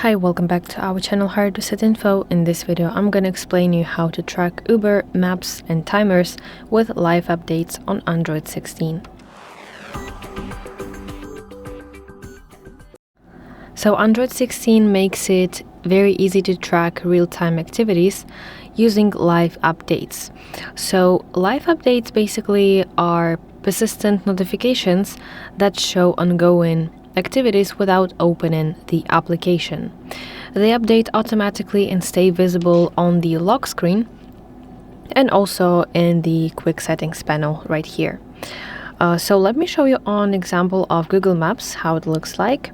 Hi, welcome back to our channel HardReset.Info. In this video, I'm going to explain you how to track Uber, maps and timers with live updates on Android 16. So Android 16 makes it very easy to track real-time activities using live updates. So live updates basically are persistent notifications that show ongoing activities without opening the application. They update automatically and stay visible on the lock screen and also in the quick settings panel right here. So let me show you an example of Google Maps, how it looks like.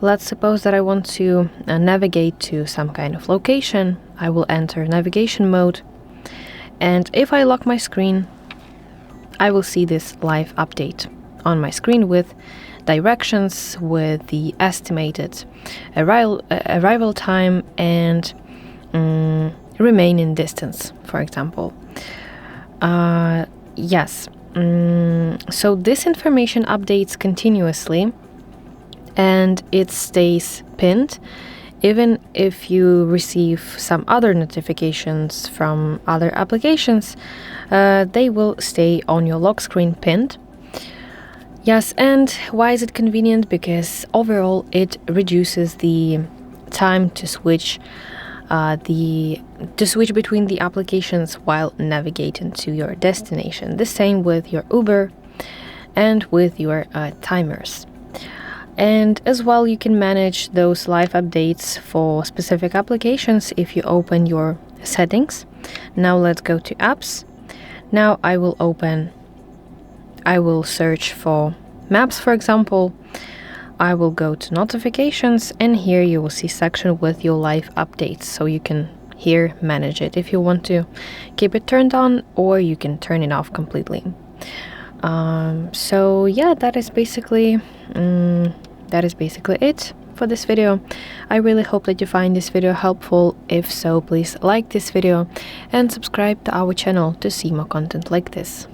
Let's suppose that I want to navigate to some kind of location. I will enter navigation mode, and if I lock my screen, I will see this live update on my screen with directions, with the estimated arrival time and remaining distance, for example. So this information updates continuously and it stays pinned even if you receive some other notifications from other applications. They will stay on your lock screen pinned. Yes, and why is it convenient? Because overall it reduces the time to switch between the applications while navigating to your destination. The same with your Uber and with your timers. And as well, you can manage those live updates for specific applications if you open your settings. Now let's go to apps. Now I will search for maps, for example. I will go to notifications, and here you will see section with your live updates, so you can here manage it if you want to keep it turned on, or you can turn it off completely. So yeah, that is basically it for this video. I really hope that you find this video helpful. If so, please like this video and subscribe to our channel to see more content like this.